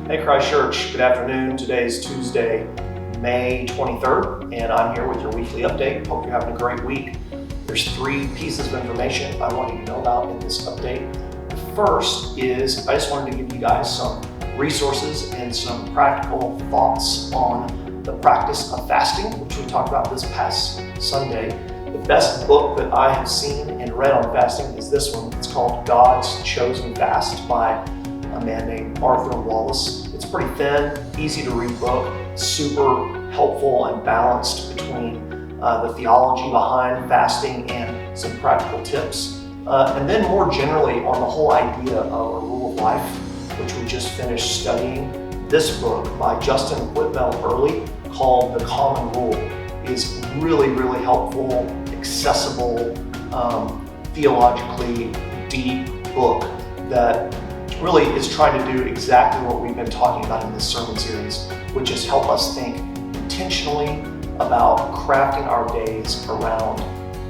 Hey Christ Church, good afternoon. Today is Tuesday, May 23rd, and I'm here with your weekly update. Hope you're having a great week. There's 3 pieces of information I want you to know about in this update. The first is I just wanted to give you guys some resources and some practical thoughts on the practice of fasting, which we talked about this past Sunday. The best book that I have seen and read on fasting is this one. It's called God's Chosen Fast by a man named Arthur Wallace. It's pretty thin, easy to read book, super helpful and balanced between the theology behind fasting and some practical tips. And then more generally on the whole idea of a rule of life, which we just finished studying. This book by Justin Whitmell Early called The Common Rule is really, really helpful, accessible, theologically deep book that really is trying to do exactly what we've been talking about in this sermon series, which is help us think intentionally about crafting our days around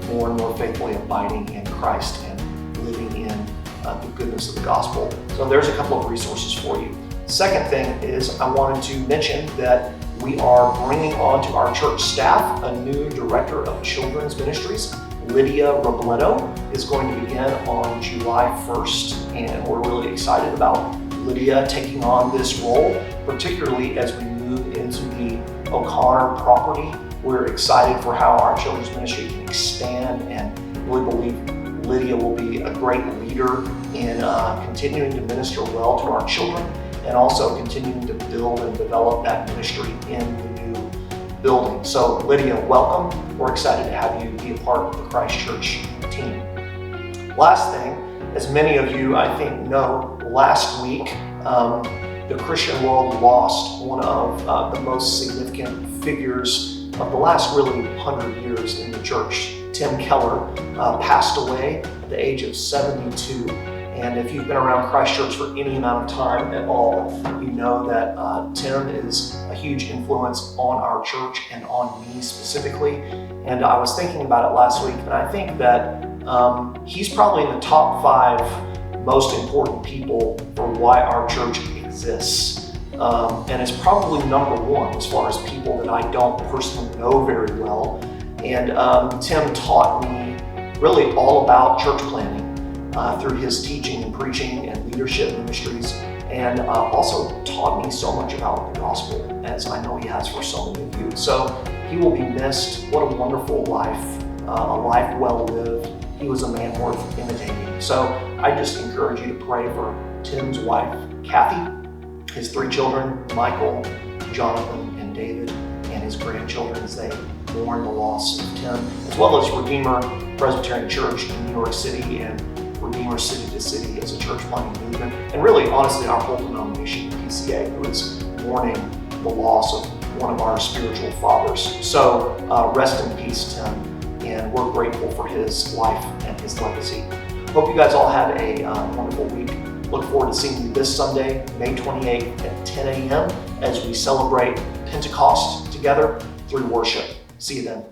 more and more faithfully abiding in Christ and living in the goodness of the gospel. So there's a couple of resources for you. Second thing is I wanted to mention that we are bringing on to our church staff a new director of children's ministries. Lydia Robledo is going to begin on July 1st, and we're really excited about Lydia taking on this role, particularly as we move into the O'Connor property. We're excited for how our children's ministry can expand and really believe Lydia will be a great leader in continuing to minister well to our children and also continuing to build and develop that ministry in the new building. So Lydia, welcome. We're excited to have you be a part of the Christ Church team. Last thing, as many of you I think know, last week the Christian world lost one of the most significant figures of the last really 100 years in the church. Tim Keller passed away at the age of 72. And if you've been around Christ Church for any amount of time at all, you know that Tim is a huge influence on our church and on me specifically. And I was thinking about it last week, and I think that he's probably in the top 5 most important people for why our church exists. And it's probably number 1 as far as people that I don't personally know very well. And Tim taught me really all about church planning through his teaching and preaching and leadership ministries, and also taught me so much about the gospel, as I know he has for so many of you. So he will be missed. What a wonderful life, a life well lived. He was a man worth imitating. So I just encourage you to pray for Tim's wife, Kathy, his 3 children, Michael, Jonathan, and David, and his grandchildren as they mourn the loss of Tim, as well as Redeemer Presbyterian Church in New York City and Redeemer City to City as a church planting movement, and really, honestly, our whole denomination, PCA, who is mourning the loss of one of our spiritual fathers. So rest in peace, Tim, and we're grateful for his life and his legacy. Hope you guys all have a wonderful week. Look forward to seeing you this Sunday, May 28th at 10 a.m. as we celebrate Pentecost together through worship. See you then.